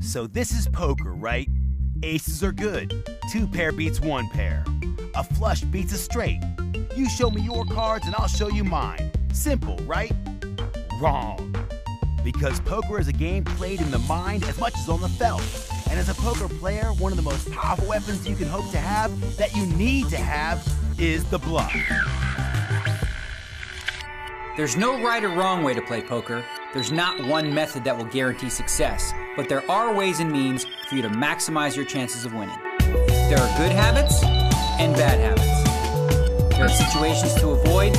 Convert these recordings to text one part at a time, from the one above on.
So this is poker, right? Aces are good. 2 pair beats 1 pair. A flush beats a straight. You show me your cards and I'll show you mine. Simple, right? Wrong. Because poker is a game played in the mind as much as on the felt. And as a poker player, one of the most powerful weapons you can hope to have, that you need to have, is the bluff. There's no right or wrong way to play poker. There's not one method that will guarantee success, but there are ways and means for you to maximize your chances of winning. There are good habits and bad habits. There are situations to avoid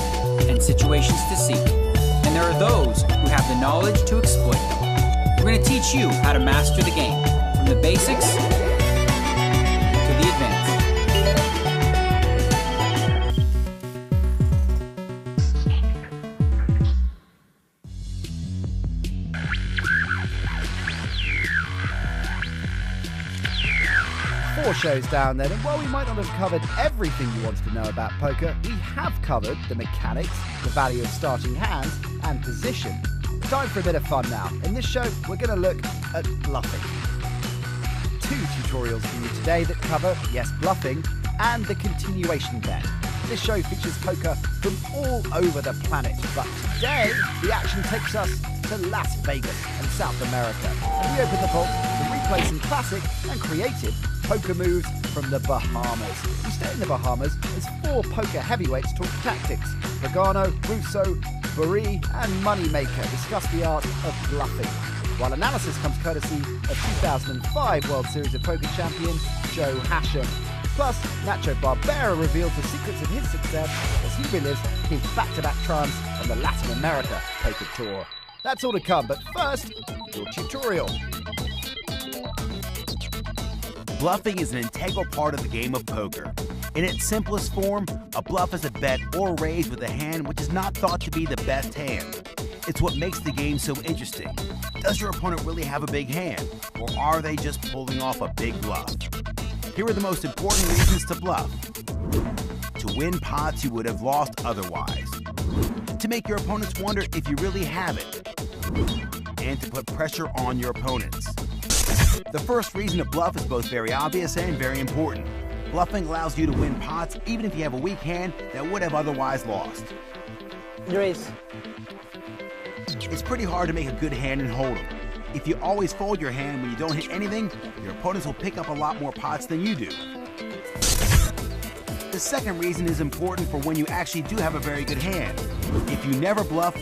and situations to seek. And there are those who have the knowledge to exploit them. We're going to teach you how to master the game, from the basics to the advanced. Four shows down then, and while we might not have covered everything you wanted to know about poker, we have covered the mechanics, the value of starting hands, and position. Time for a bit of fun now. In this show, we're going to look at bluffing. 2 tutorials for you today that cover, yes, bluffing, and the continuation bet. This show features poker from all over the planet, but today, the action takes us to Las Vegas and South America. And we open the vault to replay some classic and creative poker moves from the Bahamas. We stay in the Bahamas as 4 poker heavyweights talk tactics. Pagano, Russo, Barry and Moneymaker discuss the art of bluffing, while analysis comes courtesy of 2005 World Series of Poker champion Joe Hashem. Plus, Nacho Barbera reveals the secrets of his success as he relives his back-to-back triumphs on the Latin America Poker Tour. That's all to come, but first, your tutorial. Bluffing is an integral part of the game of poker. In its simplest form, a bluff is a bet or raise with a hand which is not thought to be the best hand. It's what makes the game so interesting. Does your opponent really have a big hand, or are they just pulling off a big bluff? Here are the most important reasons to bluff. To win pots you would have lost otherwise. To make your opponents wonder if you really have it. And to put pressure on your opponents. The first reason to bluff is both very obvious and very important. Bluffing allows you to win pots even if you have a weak hand that would have otherwise lost. Raise. It's pretty hard to make a good hand and hold them. If you always fold your hand when you don't hit anything, your opponents will pick up a lot more pots than you do. The second reason is important for when you actually do have a very good hand. If you never bluff,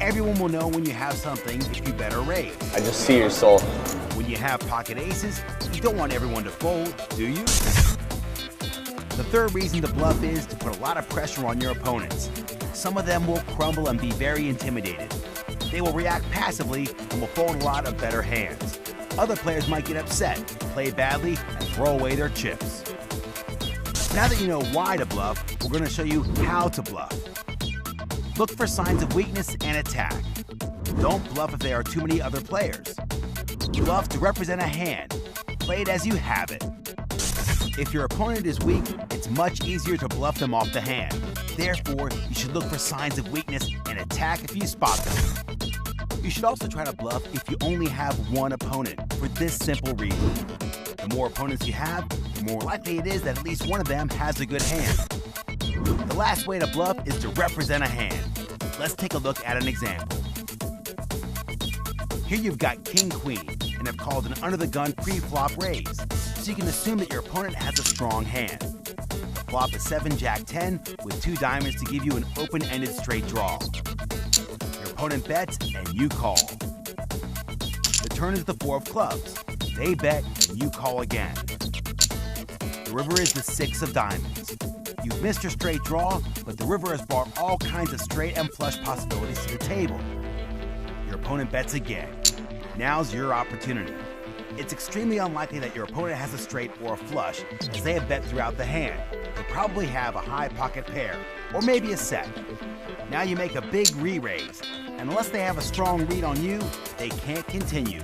everyone will know when you have something if you better raise. I just see your soul. When you have pocket aces, you don't want everyone to fold, do you? The third reason to bluff is to put a lot of pressure on your opponents. Some of them will crumble and be very intimidated. They will react passively and will fold a lot of better hands. Other players might get upset, play badly, and throw away their chips. Now that you know why to bluff, we're going to show you how to bluff. Look for signs of weakness and attack. Don't bluff if there are too many other players. Bluff to represent a hand. Play it as you have it. If your opponent is weak, it's much easier to bluff them off the hand. Therefore, you should look for signs of weakness and attack if you spot them. You should also try to bluff if you only have one opponent, for this simple reason. The more opponents you have, the more likely it is that at least one of them has a good hand. The last way to bluff is to represent a hand. Let's take a look at an example. Here you've got King-Queen, and have called an under-the-gun pre-flop raise, so you can assume that your opponent has a strong hand. The flop is 7-Jack-10 with 2 diamonds to give you an open-ended straight draw. Your opponent bets, and you call. The turn is the 4 of clubs. They bet, and you call again. The river is the 6 of diamonds. You've missed your straight draw, but the river has brought all kinds of straight and flush possibilities to the table. Your opponent bets again. Now's your opportunity. It's extremely unlikely that your opponent has a straight or a flush, as they have bet throughout the hand. They probably have a high pocket pair, or maybe a set. Now you make a big re-raise, and unless they have a strong read on you, they can't continue.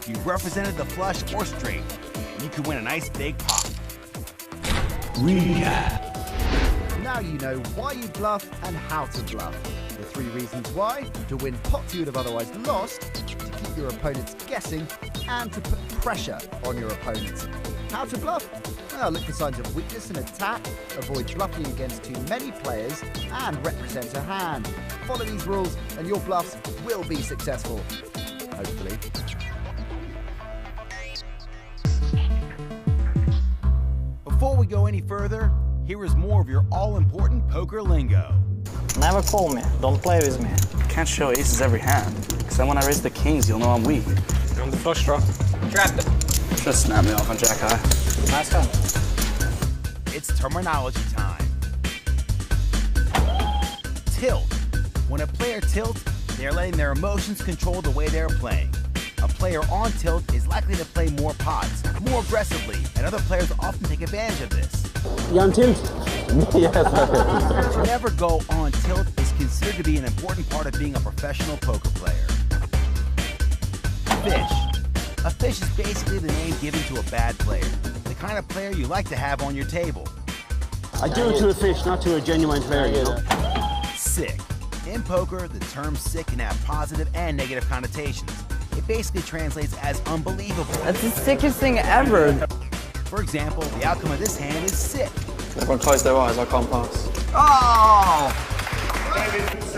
You've represented the flush or straight, and you can win a nice big pot. Recap. Now you know why you bluff and how to bluff. The 3 reasons why: to win pots you would have otherwise lost, to keep your opponents guessing, and to put pressure on your opponents. How to bluff? Well, look for signs of weakness and attack, avoid bluffing against too many players, and represent a hand. Follow these rules and your bluffs will be successful. Hopefully. Before we go any further, here is more of your all-important poker lingo. Never call me. Don't play with me. Can't show aces every hand, because then when I raise the kings, you'll know I'm weak. You're on the flush draw. Trapped it. Just snap me off on jack high. Nice time. It's terminology time. Tilt. When a player tilts, they're letting their emotions control the way they're playing. A player on tilt is likely to play more pots, more aggressively, and other players often take advantage of this. You on tilt? Yes. To never go on tilt is considered to be an important part of being a professional poker player. Fish. A fish is basically the name given to a bad player, the kind of player you like to have on your table. I do it to a fish, not to a genuine player, you know. Sick. In poker, the term sick can have positive and negative connotations. It basically translates as unbelievable. That's the sickest thing ever. For example, the outcome of this hand is sick. Everyone close their eyes, I can't pass. Oh!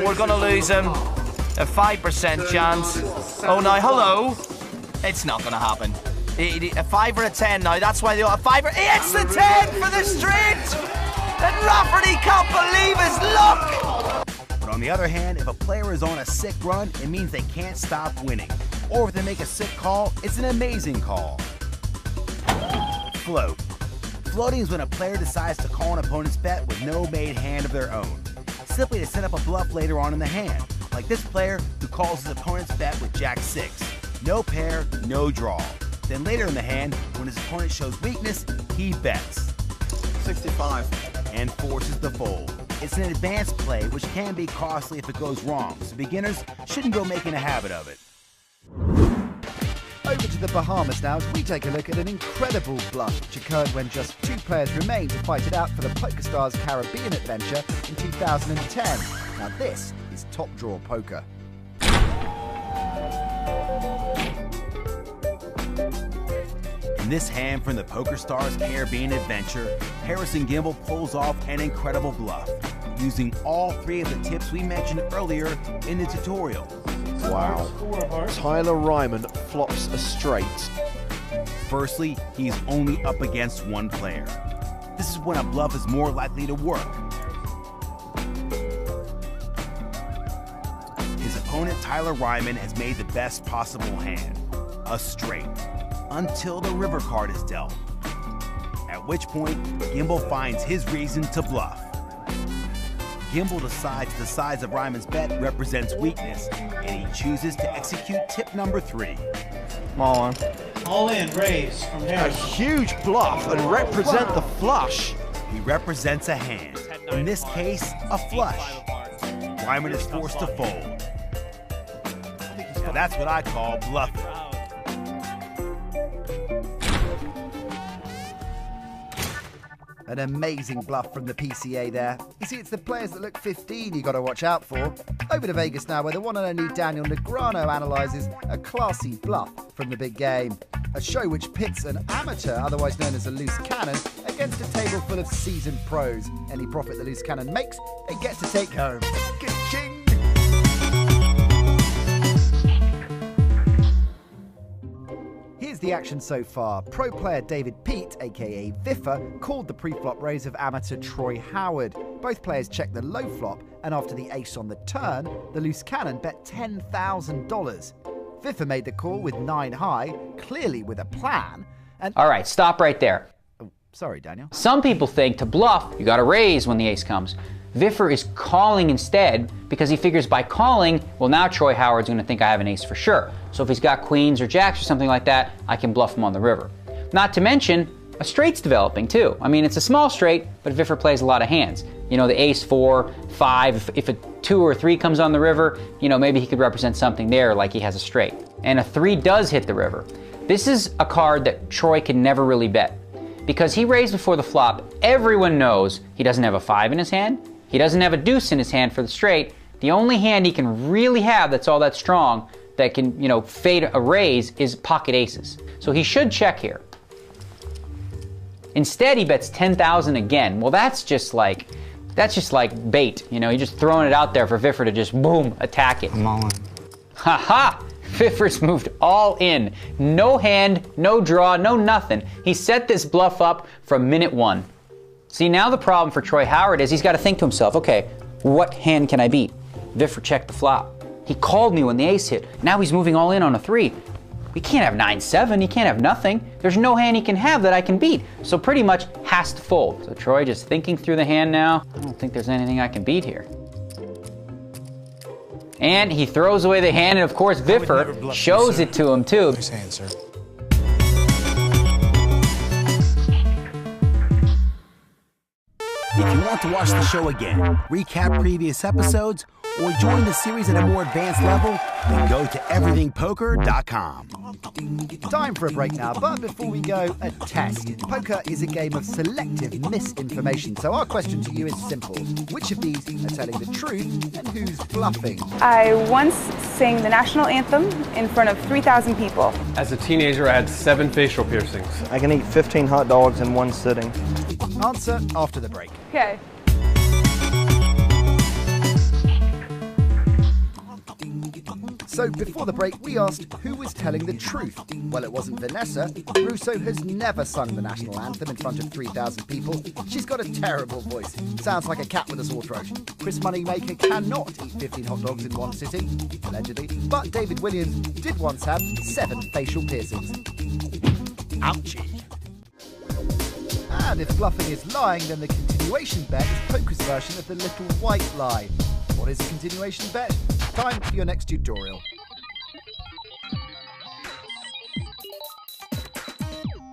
We're gonna lose him. A 5% chance. Oh no, hello. It's not gonna happen. A 5 or a 10 now, that's why they got a 5 or... It's the 10 for the straight! And Rafferty can't believe his luck! But on the other hand, if a player is on a sick run, it means they can't stop winning. Or if they make a sick call, it's an amazing call. Float. Floating is when a player decides to call an opponent's bet with no made hand of their own, simply to set up a bluff later on in the hand, like this player who calls his opponent's bet with Jack-6. No pair, no draw. Then later in the hand, when his opponent shows weakness, he bets 65. and forces the fold. It's an advanced play which can be costly if it goes wrong, so beginners shouldn't go making a habit of it. Over to the Bahamas now as we take a look at an incredible bluff which occurred when just 2 players remained to fight it out for the PokerStars Caribbean adventure in 2010. Now this is top draw poker. In this hand from the PokerStars Caribbean adventure, Harrison Gimbel pulls off an incredible bluff, using all 3 of the tips we mentioned earlier in the tutorial. Wow. Tyler Ryman flops a straight. Firstly, he's only up against 1 player. This is when a bluff is more likely to work. His opponent, Tyler Ryman, has made the best possible hand, a straight, until the river card is dealt. At which point, Gimbel finds his reason to bluff. Gimbel decides the size of Ryman's bet represents weakness, and he chooses to execute tip number 3. Small one. All in, raise from A Harris. huge bluff and represent the flush. He represents a hand, in this case, a flush. Ryman is forced to fold. Now that's what I call bluffing. An amazing bluff from the PCA there. You see, it's the players that look 15 you got to watch out for. Over to Vegas now, where the one and only Daniel Negreanu analyses a classy bluff from the big game. A show which pits an amateur, otherwise known as a loose cannon, against a table full of seasoned pros. Any profit the loose cannon makes, they get to take home. Ka-ching! Here's the action so far. Pro player David Pete, aka Viffer, called the pre-flop raise of amateur Troy Howard. Both players checked the low flop, and after the ace on the turn, the loose cannon bet $10,000. Viffer made the call with 9 high, clearly with a plan, and... All right, stop right there. Oh, sorry, Daniel. Some people think to bluff, you gotta raise when the ace comes. Viffer is calling instead because he figures by calling, well, now Troy Howard's gonna think I have an ace for sure. So if he's got queens or jacks or something like that, I can bluff him on the river. Not to mention, a straight's developing too. I mean, it's a small straight, but Viffer plays a lot of hands. You know, the ace 4, 5, if a 2 or 3 comes on the river, you know, maybe he could represent something there like he has a straight. And a 3 does hit the river. This is a card that Troy can never really bet. Because he raised before the flop, everyone knows he doesn't have a 5 in his hand, he doesn't have a deuce in his hand for the straight, The only hand he can really have that's all that strong, that can, you know, fade a raise, is pocket aces. So he should check here. Instead, he bets 10,000 again. Well, that's just like bait. You know, you're just throwing it out there for Viffer to just boom, attack it. I'm all in. Ha-ha! Viffer's moved all in. No hand, no draw, no nothing. He set this bluff up from minute one. See, now the problem for Troy Howard is he's got to think to himself, okay, what hand can I beat? Viffer checked the flop. He called me when the ace hit. Now he's moving all in on a 3. We can't have 9-7, he can't have nothing. There's no hand he can have that I can beat. So pretty much has to fold. So Troy just thinking through the hand now. I don't think there's anything I can beat here. And he throws away the hand, and of course Viffer shows it to him too. Nice hand, sir. If you want to watch the show again, recap previous episodes, or join the series at a more advanced level, then go to everythingpoker.com. Time for a break now, but before we go, a test. Poker is a game of selective misinformation, so our question to you is simple. Which of these are telling the truth and who's bluffing? I once sang the national anthem in front of 3,000 people. As a teenager, I had 7 facial piercings. I can eat 15 hot dogs in one sitting. Answer after the break. Okay. So before the break, we asked who was telling the truth. Well, it wasn't Vanessa. Russo has never sung the national anthem in front of 3,000 people. She's got a terrible voice. Sounds like a cat with a sore throat. Chris Moneymaker cannot eat 15 hot dogs in one sitting, allegedly. But David Williams did once have 7 facial piercings. Ouchie. And if bluffing is lying, then the continuation bet is poker's version of the little white lie. What is a continuation bet? Time for your next tutorial.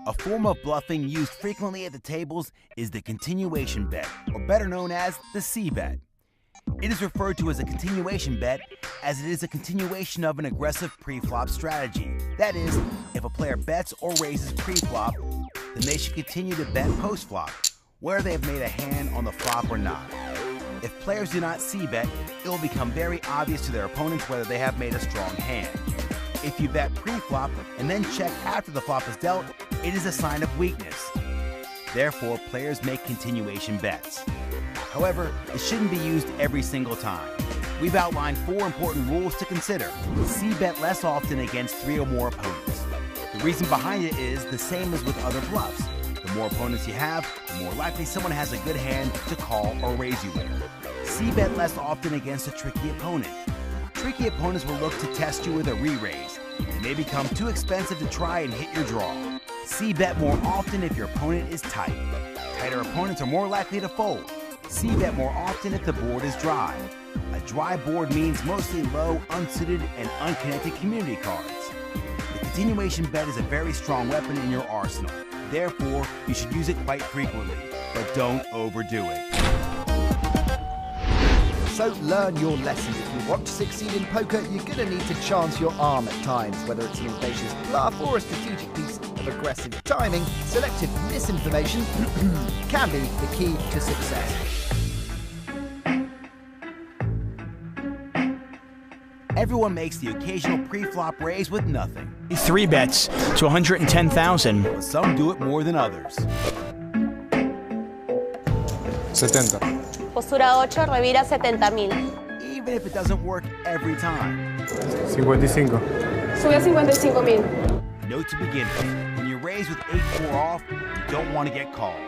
A form of bluffing used frequently at the tables is the continuation bet, or better known as the C-bet. It is referred to as a continuation bet as it is a continuation of an aggressive pre-flop strategy. That is, if a player bets or raises pre-flop, then they should continue to bet post-flop, whether they have made a hand on the flop or not. If players do not c-bet, it will become very obvious to their opponents whether they have made a strong hand. If you bet pre-flop and then check after the flop is dealt, it is a sign of weakness. Therefore, players make continuation bets. However, it shouldn't be used every single time. We've outlined 4 important rules to consider. C-bet less often against 3 or more opponents. The reason behind it is the same as with other bluffs. The more opponents you have, the more likely someone has a good hand to call or raise you with. C-bet less often against a tricky opponent. Tricky opponents will look to test you with a re-raise. They may become too expensive to try and hit your draw. C-bet more often if your opponent is tight. Tighter opponents are more likely to fold. C-bet more often if the board is dry. A dry board means mostly low, unsuited, and unconnected community cards. The continuation bet is a very strong weapon in your arsenal. Therefore, you should use it quite frequently, but don't overdo it. So learn your lesson. If you want to succeed in poker, you're going to need to chance your arm at times, whether it's an audacious bluff or a strategic piece of aggressive timing. Selective misinformation can be the key to success. Everyone makes the occasional pre-flop raise with nothing. 3 bets to 110,000. But some do it more than others. 70. Postura 8, revira 70.000. Even if it doesn't work every time. 55. Sube a 55.000. Note to begin with, when you raise with 8-4 off, you don't want to get called.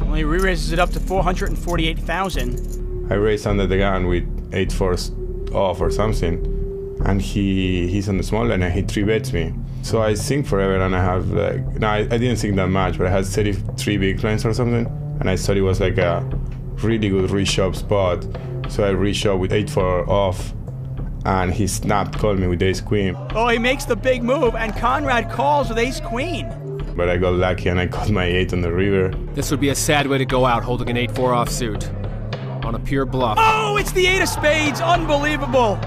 Well, he re-raises it up to 448,000. I raised under the gun with 8-4 off or something, and he's on the small line and he 3-bets me. So I think forever, and I have like, no, I didn't think that much, but I had 33 big blinds or something, and I thought it was like a really good reshove spot. So I reshove with 8-4 off, and he snapped, called me with ace-queen. Oh, he makes the big move, and Conrad calls with ace-queen. But I got lucky and I caught my 8 on the river. This would be a sad way to go out holding an 8-4 offsuit on a pure bluff. Oh, it's the 8 of spades, unbelievable.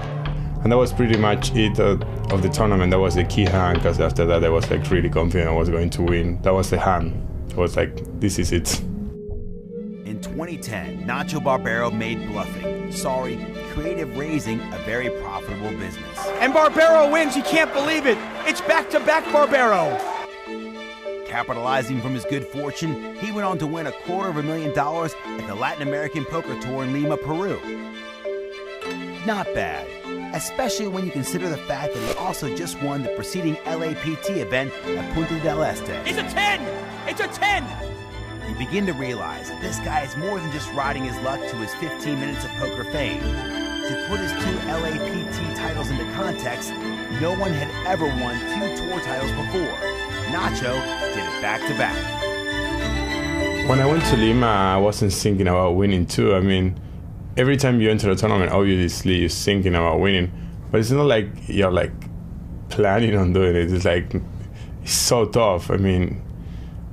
And that was pretty much it of the tournament. That was the key hand, because after that I was like really confident I was going to win. That was the hand I was like, this is it. In 2010, Nacho Barbero made bluffing, creative raising a very profitable business. And Barbero wins, he can't believe it. It's back-to-back Barbero. Capitalizing from his good fortune, he went on to win $250,000 at the Latin American Poker Tour in Lima, Peru. Not bad, especially when you consider the fact that he also just won the preceding LAPT event at Punta del Este. It's a 10! It's a 10! You begin to realize that this guy is more than just riding his luck to his 15 minutes of poker fame. To put his 2 LAPT titles into context, no one had ever won 2 tour titles before. Nacho did it back-to-back. When I went to Lima, I wasn't thinking about winning too. I mean, every time you enter a tournament, obviously you're thinking about winning, but it's not like you're like planning on doing it. It's like, it's so tough. I mean,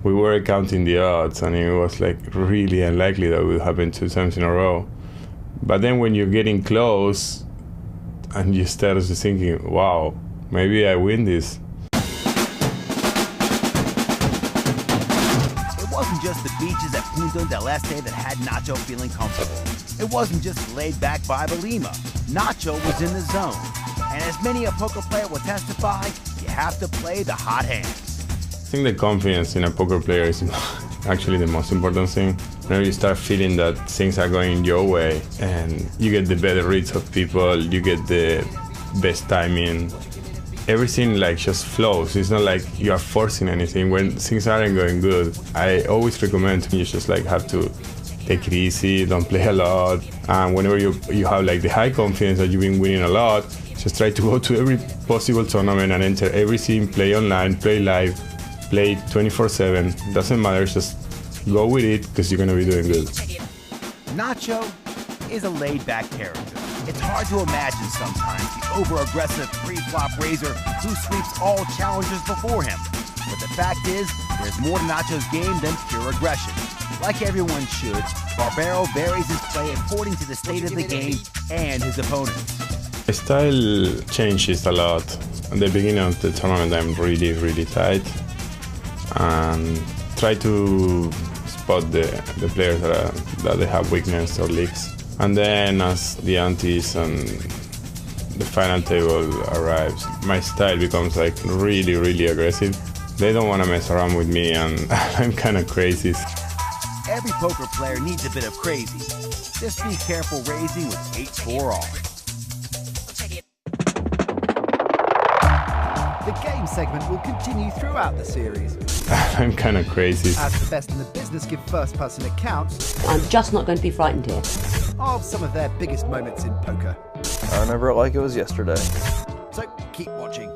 we were counting the odds and it was like really unlikely that it would happen 2 times in a row. But then when you're getting close and you start thinking, wow, maybe I win this. It wasn't just the beaches at Punta del Este that had Nacho feeling comfortable. It wasn't just the laid-back vibe of Lima. Nacho was in the zone. And as many a poker player will testify, you have to play the hot hands. I think the confidence in a poker player is actually the most important thing. Whenever you start feeling that things are going your way and you get the better reads of people, you get the best timing, everything like just flows. It's not like you are forcing anything. When things aren't going good, I always recommend you just like have to take it easy, don't play a lot. And whenever you have like the high confidence that you've been winning a lot, just try to go to every possible tournament and enter everything, play online, play live, play 24/7. Doesn't matter, just go with it because you're gonna be doing good. Nacho is a laid-back character. It's hard to imagine sometimes the over-aggressive pre-flop raiser who sweeps all challengers before him. But the fact is, there's more to Nacho's game than pure aggression. Like everyone should, Barbero varies his play according to the state of the game and his opponents. My style changes a lot. At the beginning of the tournament, I'm really, really tight and try to spot the players that they have weakness or leaks. And then as the antes and the final table arrives, my style becomes like really, really aggressive. They don't want to mess around with me and I'm kind of crazy. Every poker player needs a bit of crazy. Just be careful raising with 8-4 off. The game segment will continue throughout the series. I'm kind of crazy. As the best in the business give first-person accounts. I'm just not going to be frightened here. Of some of their biggest moments in poker. I remember it like it was yesterday. So keep watching.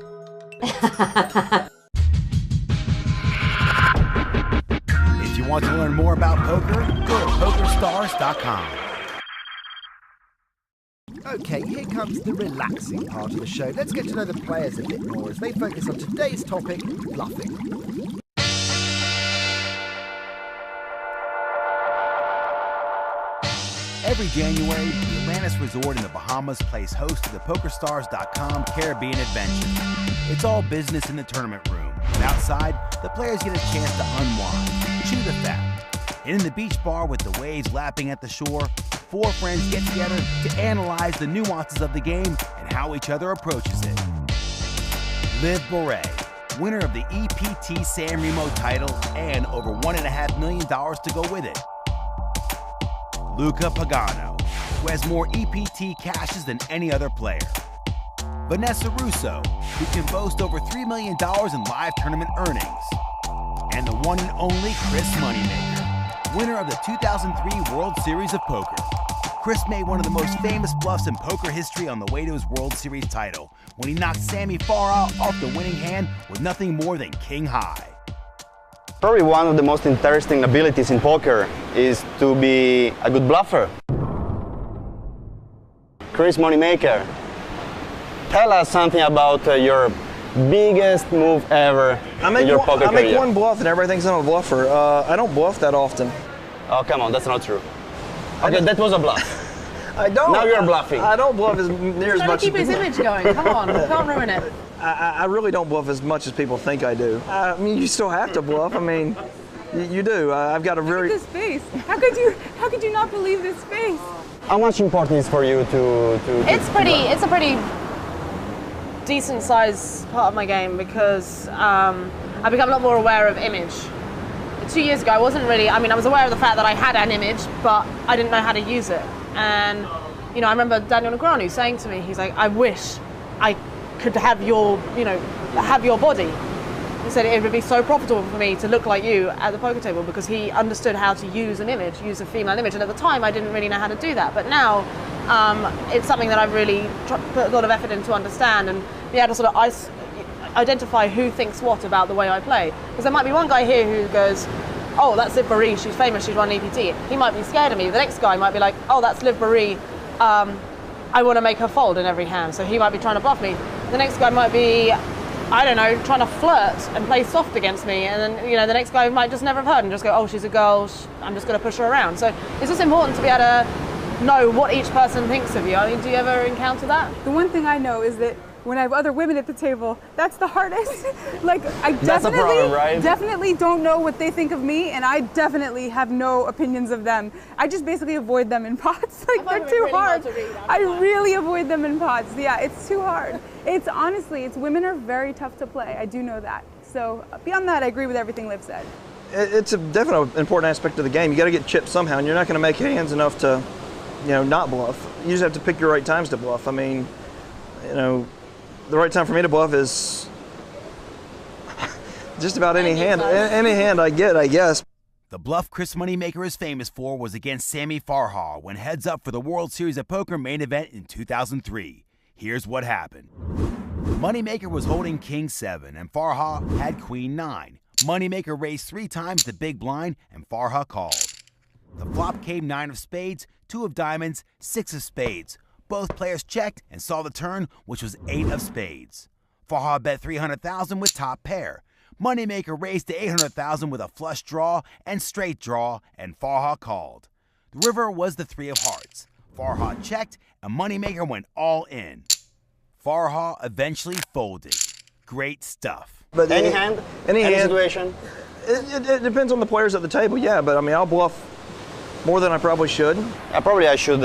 If you want to learn more about poker, go to PokerStars.com. Okay, here comes the relaxing part of the show. Let's get to know the players a bit more as they focus on today's topic, bluffing. Every January, the Atlantis Resort in the Bahamas plays host to the PokerStars.com Caribbean Adventure. It's all business in the tournament room, and outside, the players get a chance to unwind, chew the fat. And in the beach bar with the waves lapping at the shore, 4 friends get together to analyze the nuances of the game and how each other approaches it. Liv Bourret, winner of the EPT San Remo title and over $1.5 million to go with it. Luca Pagano, who has more EPT cashes than any other player. Vanessa Russo, who can boast over $3 million in live tournament earnings. And the one and only Chris Moneymaker, winner of the 2003 World Series of Poker. Chris made one of the most famous bluffs in poker history on the way to his World Series title, when he knocked Sammy Farah off the winning hand with nothing more than king high. Probably one of the most interesting abilities in poker is to be a good bluffer. Chris Moneymaker, tell us something about your biggest move ever in your poker career. I make one bluff and everybody thinks I'm a bluffer. I don't bluff that often. Oh, come on, that's not true. Okay, that was a bluff. I don't. Now you're bluffing. I don't bluff as near as much. Keep his image going. Come on, can't ruin it. I really don't bluff as much as people think I do. I mean, you still have to bluff. I mean, You do. I've got a very... Look at this face. How could you not believe this face? How much important is for you to It's a pretty decent size part of my game because I've become a lot more aware of image. 2 years ago, I wasn't really, I was aware of the fact that I had an image, but I didn't know how to use it. And, you know, I remember Daniel Negreanu saying to me, he's like, I wish I could have your body. He said it would be so profitable for me to look like you at the poker table because he understood how to use an image, use a female image. And at the time, I didn't really know how to do that. But now, it's something that I've really put a lot of effort into understand and be able to sort of identify who thinks what about the way I play. Because there might be one guy here who goes, oh, that's Liv Marie, she's famous, she's won EPT. He might be scared of me. The next guy might be like, oh, that's Liv Marie, I want to make her fold in every hand. So he might be trying to bluff me. The next guy might be, I don't know, trying to flirt and play soft against me. And then, you know, the next guy might just never have heard and just go, oh, she's a girl, I'm just going to push her around. So it's just important to be able to know what each person thinks of you. I mean, do you ever encounter that? The one thing I know is that when I have other women at the table, that's the hardest. Like, I definitely don't know what they think of me, and I definitely have no opinions of them. I just basically avoid them in pots. Like, they're too hard. I really avoid them in pots. Yeah, it's too hard. Women are very tough to play. I do know that. So beyond that, I agree with everything Liv said. It's a definitely important aspect of the game. You got to get chipped somehow, and you're not going to make hands enough to, you know, not bluff. You just have to pick your right times to bluff. I mean, you know, the right time for me to bluff is just about any hand I get, I guess. The bluff Chris Moneymaker is famous for was against Sammy Farha when heads up for the World Series of Poker main event in 2003. Here's what happened. Moneymaker was holding King 7 and Farha had Queen 9. Moneymaker raised 3 times the big blind and Farha called. The flop came 9 of spades, 2 of diamonds, 6 of spades. Both players checked and saw the turn, which was 8 of spades. Farha bet $300,000 with top pair. Moneymaker raised to $800,000 with a flush draw and straight draw, and Farha called. The river was the 3 of hearts. Farha checked, and Moneymaker went all in. Farha eventually folded. Great stuff. But any hand? Any situation? It depends on the players at the table, yeah, but I mean, I'll bluff more than I probably should. I should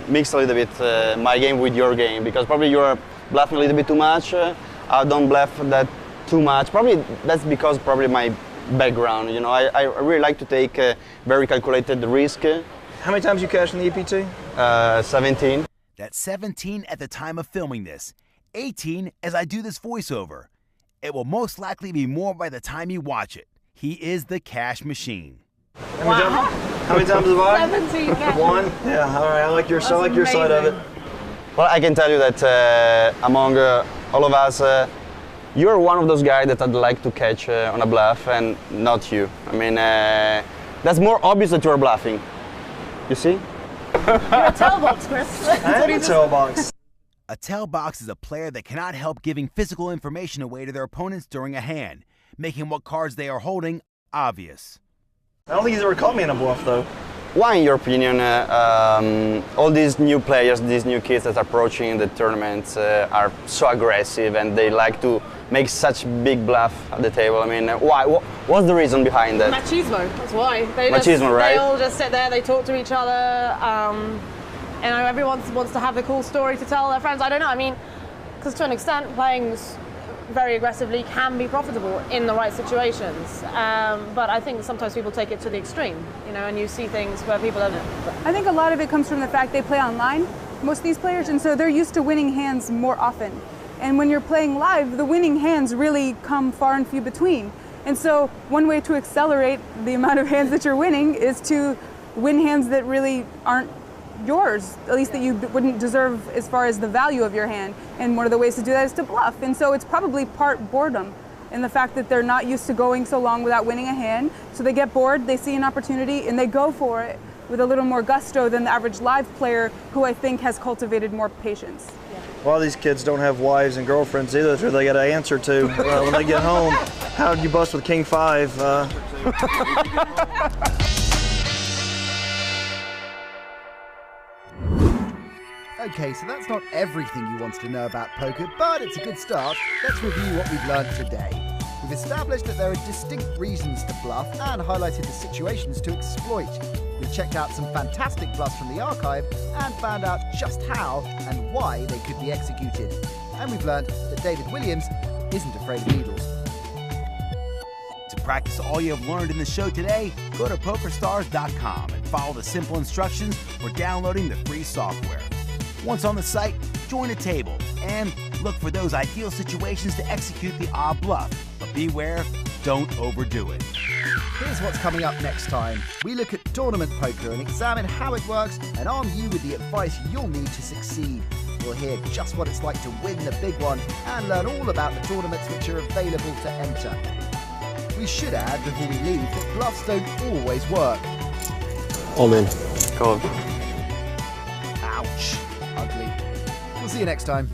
mix a little bit my game with your game because probably you're bluffing a little bit too much. I don't bluff that too much. Probably that's because probably my background. You know, I really like to take very calculated risk. How many times you cashed in the EPT? 17. That's 17 at the time of filming this. 18 as I do this voiceover. It will most likely be more by the time you watch it. He is the cash machine. Wow. How many times have I? 17 cash. 1? Yeah, all right, I like your side of it. Well, I can tell you that among all of us, you're one of those guys that I'd like to catch on a bluff and not you. I mean, that's more obvious that you're bluffing. You see? You're a tail box, Chris. I am a tail box. A tail box is a player that cannot help giving physical information away to their opponents during a hand, making what cards they are holding obvious. I don't think he's ever caught me in a bluff, though. Why, in your opinion, all these new players, these new kids that are approaching the tournaments are so aggressive and they like to make such big bluff at the table? I mean, why? What's the reason behind that? Machismo, that's why. Machismo, right? They all just sit there, they talk to each other, and everyone wants to have a cool story to tell their friends. I don't know, I mean, because to an extent, playing very aggressively can be profitable in the right situations, but I think sometimes people take it to the extreme, you know, and you see things where people are... I think a lot of it comes from the fact they play online, most of these players, and so they're used to winning hands more often. And when you're playing live, the winning hands really come far and few between. And so one way to accelerate the amount of hands that you're winning is to win hands that really aren't yours, at least that you wouldn't deserve as far as the value of your hand. And one of the ways to do that is to bluff. And so it's probably part boredom in the fact that they're not used to going so long without winning a hand. So they get bored, they see an opportunity, and they go for it with a little more gusto than the average live player who I think has cultivated more patience. A lot of these kids don't have wives and girlfriends either, so they got to answer to when they get home. How did you bust with King 5? Okay, so that's not everything you wanted to know about poker, but it's a good start. Let's review what we've learned today. We've established that there are distinct reasons to bluff and highlighted the situations to exploit. We checked out some fantastic bluffs from the archive and found out just how and why they could be executed. And we've learned that David Williams isn't afraid of needles. To practice all you have learned in the show today, go to PokerStars.com and follow the simple instructions for downloading the free software. Once on the site, join a table and look for those ideal situations to execute the odd bluff. But beware, don't overdo it. Here's what's coming up next time. We look at tournament poker and examine how it works and arm you with the advice you'll need to succeed. We'll hear just what it's like to win the big one and learn all about the tournaments which are available to enter. We should add before we leave that bluffs don't always work. All in. Go on. Ouch. Ugly. We'll see you next time.